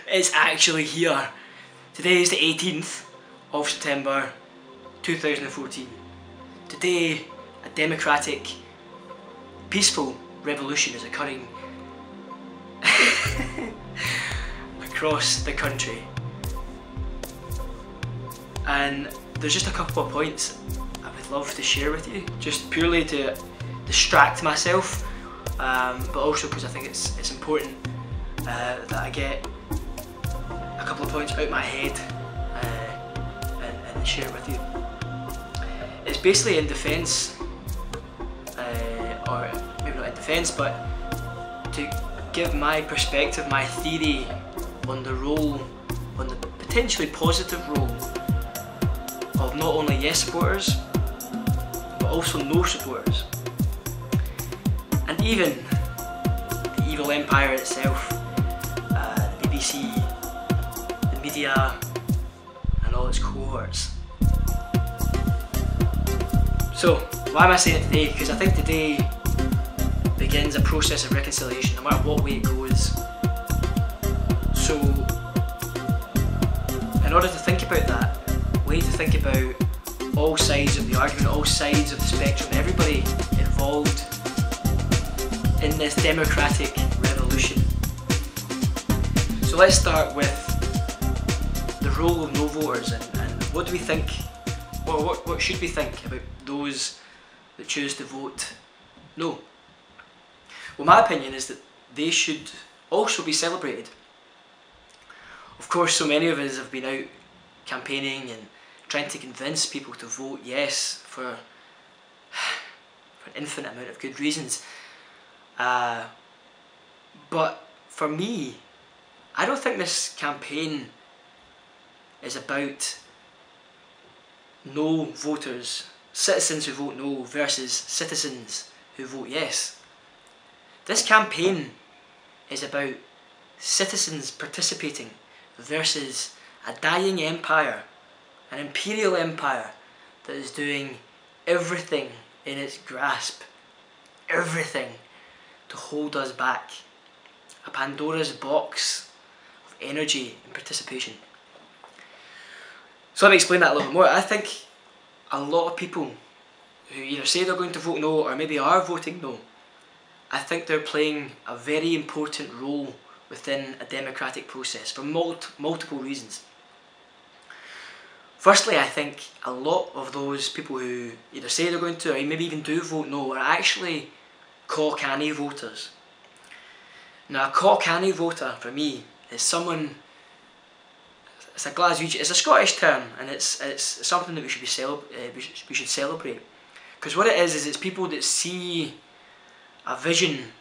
It's actually here. Today is the 18th of September 2014. Today, a democratic, peaceful revolution is occurring across the country. And there's just a couple of points I would love to share with you, just purely to distract myself, but also because I think it's important that I get a couple of points out my head and share it with you. It's basically in defence, or maybe not in defence, but to give my perspective, my theory on the role, on the potentially positive role of not only yes supporters, but also no supporters. And even the evil empire itself, the BBC, the media, and all its cohorts. So, why am I saying it today? Because I think today begins a process of reconciliation, no matter what way it goes. So, in order to think about that, we need to think about all sides of the argument, all sides of the spectrum, everybody involved in this democratic revolution. So let's start with the role of no voters and what do we think, well, what should we think about those that choose to vote no? Well, my opinion is that they should also be celebrated. Of course, so many of us have been out campaigning and trying to convince people to vote yes for an infinite amount of good reasons. But for me, I don't think this campaign is about no voters, citizens who vote no versus citizens who vote yes. This campaign is about citizens participating versus a dying empire, an imperial empire that is doing everything in its grasp, everything to hold us back. A Pandora's box of energy and participation. So let me explain that a little bit more. I think a lot of people who either say they're going to vote no or maybe are voting no, I think they're playing a very important role within a democratic process for multiple reasons. Firstly, I think a lot of those people who either say they're going to or maybe even do vote no are actually cock-canny voters. Now, a cock-canny voter for me is someone, it's a Glaswegian, it's a Scottish term, and it's something that we should celebrate. Because what it is it's people that see a vision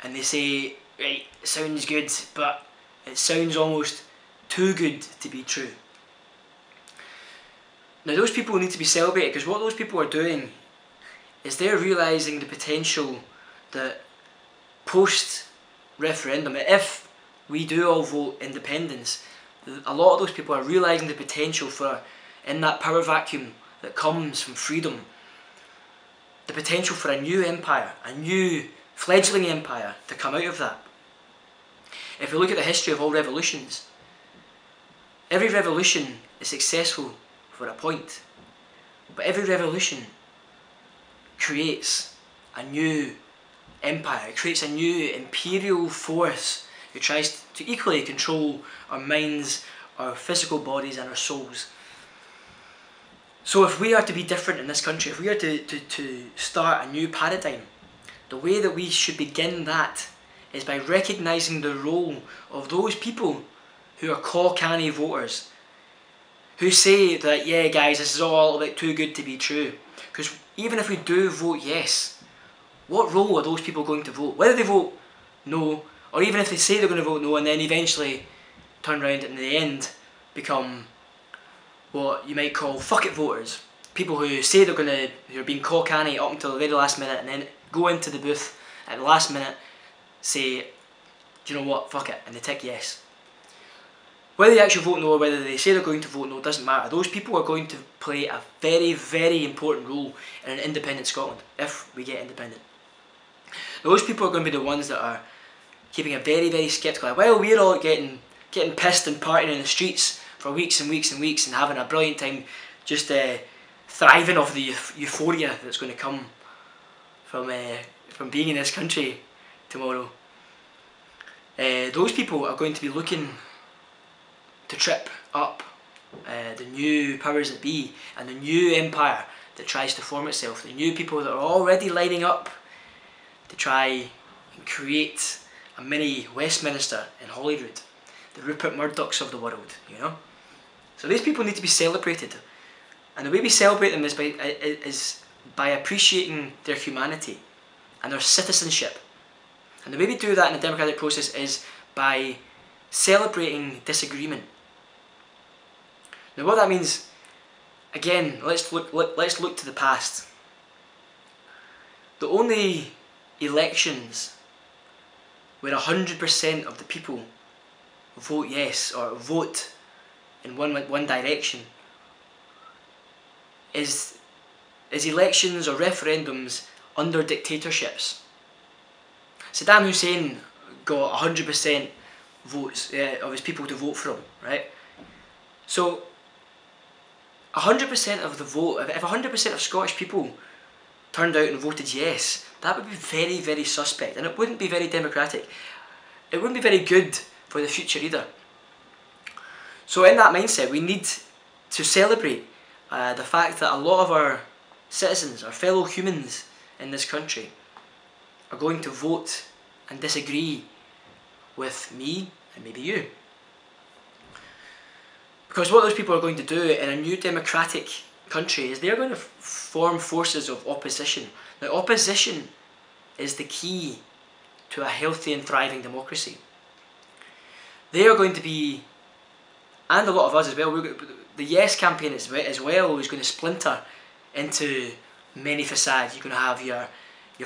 and they say, right, it sounds good, but it sounds almost too good to be true. Now, those people need to be celebrated because what those people are doing is they're realising the potential that post-referendum, if we do all vote independence, a lot of those people are realising the potential for, in that power vacuum that comes from freedom, the potential for a new empire, a new fledgling empire to come out of that. If we look at the history of all revolutions, every revolution is successful for a point, but every revolution creates a new empire, it creates a new imperial force who tries to equally control our minds, our physical bodies and our souls. So if we are to be different in this country, if we are to start a new paradigm, the way that we should begin that is by recognising the role of those people who are cock-canny voters, who say that, yeah guys, this is all a bit too good to be true. Because even if we do vote yes, what role are those people going to vote? Whether they vote no, or even if they say they're going to vote no and then eventually turn around and in the end become what you might call fuck it voters. People who say they're who are being cock-canny up until the very last minute and then go into the booth at the last minute, say, do you know what, fuck it, and they tick yes. Whether they actually vote no or whether they say they're going to vote no doesn't matter. Those people are going to play a very, very important role in an independent Scotland, if we get independent. Those people are going to be the ones that are keeping a very, very sceptical eye. While we're all getting pissed and partying in the streets for weeks and weeks and weeks and having a brilliant time, just thriving off the euphoria that's going to come from being in this country tomorrow. Those people are going to be looking to trip up the new powers that be and the new empire that tries to form itself, the new people that are already lining up to try and create a mini Westminster in Hollywood, the Rupert Murdochs of the world, you know. So these people need to be celebrated, and the way we celebrate them is by appreciating their humanity and their citizenship. And the way we do that in the democratic process is by celebrating disagreement. Now, what that means, again, let's look to the past. The only elections where 100% of the people vote yes or vote in one direction is elections or referendums under dictatorships. Saddam Hussein got 100% votes of his people to vote for him, right? So 100% of the vote, if 100% of Scottish people turned out and voted yes, that would be very, very suspect, and it wouldn't be very democratic. It wouldn't be very good for the future either. So in that mindset, we need to celebrate the fact that a lot of our citizens, our fellow humans in this country, are going to vote and disagree with me and maybe you. Because what those people are going to do in a new democratic country is they're going to form forces of opposition. Now, opposition is the key to a healthy and thriving democracy. They are going to be, and a lot of us as well, the Yes campaign as well is going to splinter into many facades. You're going to have your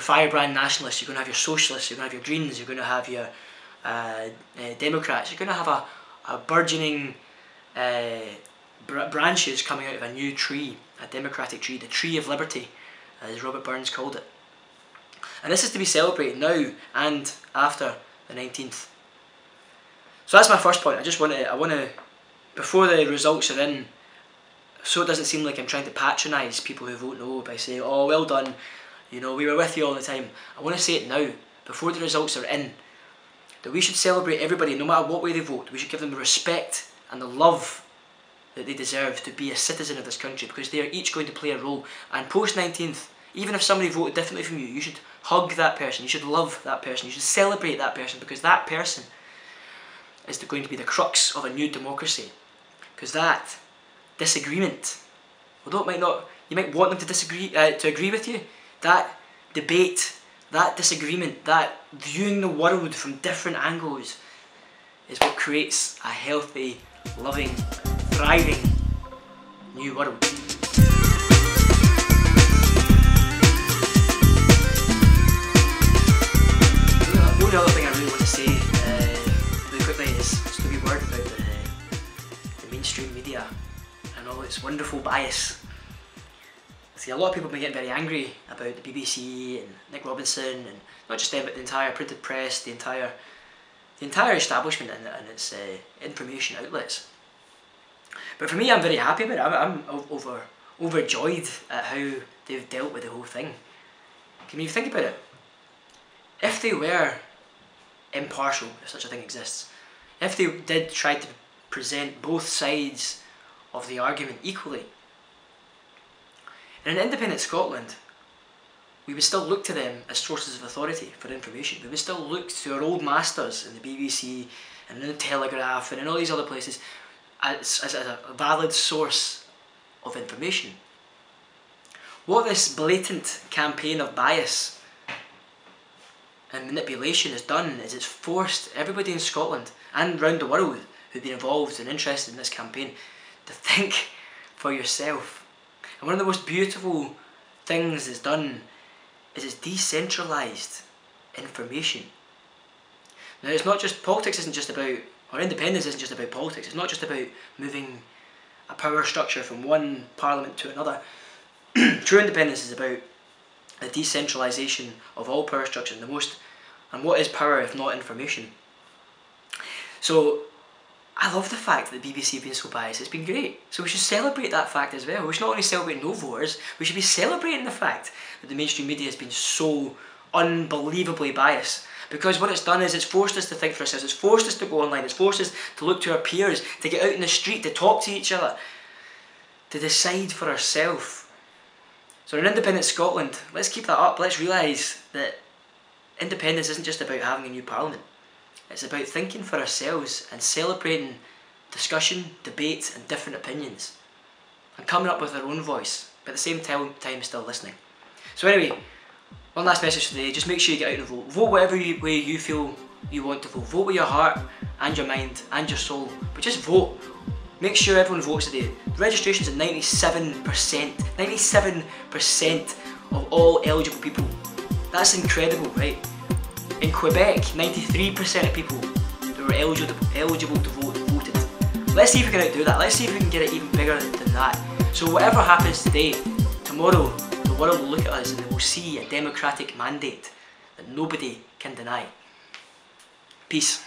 firebrand nationalists, you're going to have your socialists, you're going to have your Greens, you're going to have your Democrats. You're going to have a burgeoning branches coming out of a new tree, a democratic tree, the tree of liberty, as Robert Burns called it. And this is to be celebrated now and after the 19th. So that's my first point. I want to, before the results are in, so it doesn't seem like I'm trying to patronise people who vote no by saying, oh, well done, you know, we were with you all the time. I want to say it now, before the results are in, that we should celebrate everybody, no matter what way they vote. We should give them the respect and the love that they deserve to be a citizen of this country, because they are each going to play a role. And post 19th, even if somebody voted differently from you, you should hug that person, you should love that person, you should celebrate that person, because that person is going to be the crux of a new democracy. Because that disagreement, although you might want them to disagree, to agree with you, that debate, that disagreement, that viewing the world from different angles is what creates a healthy, loving, thriving new world. The only other thing I really want to say really quickly is just a wee word about the mainstream media and all its wonderful bias. See, a lot of people have been getting very angry about the BBC and Nick Robinson, and not just them, but the entire printed press, the entire establishment and its information outlets. But for me, I'm very happy about it. I'm overjoyed at how they've dealt with the whole thing. Can you think about it? If they were impartial, if such a thing exists, if they did try to present both sides of the argument equally, in an independent Scotland, we would still look to them as sources of authority for information. We would still look to our old masters in the BBC and in the Telegraph and in all these other places as a valid source of information. What this blatant campaign of bias and manipulation has done is it's forced everybody in Scotland and around the world who've been involved and interested in this campaign to think for yourself. And one of the most beautiful things it's done is it's decentralised information. Now, it's not just, politics isn't just about, or independence isn't just about politics. It's not just about moving a power structure from one parliament to another. True independence is about the decentralisation of all power structure in the most And what is power if not information? So I love the fact that the BBC have been so biased. It's been great. So we should celebrate that fact as well. We should not only celebrate no voters, we should be celebrating the fact that the mainstream media has been so unbelievably biased. Because what it's done is it's forced us to think for ourselves, it's forced us to go online, it's forced us to look to our peers, to get out in the street, to talk to each other, to decide for ourselves. So in independent Scotland, let's keep that up. Let's realise that independence isn't just about having a new parliament. It's about thinking for ourselves and celebrating discussion, debate and different opinions. And coming up with our own voice, but at the same time still listening. So anyway, one last message today, just make sure you get out and vote. Vote whatever way you feel you want to vote. Vote with your heart and your mind and your soul, but just vote. Make sure everyone votes today. The registration's at 97%. 97% of all eligible people. That's incredible, right? In Quebec, 93% of people that were eligible to vote voted. Let's see if we can outdo that. Let's see if we can get it even bigger than that. So whatever happens today, tomorrow the world will look at us and they will see a democratic mandate that nobody can deny. Peace.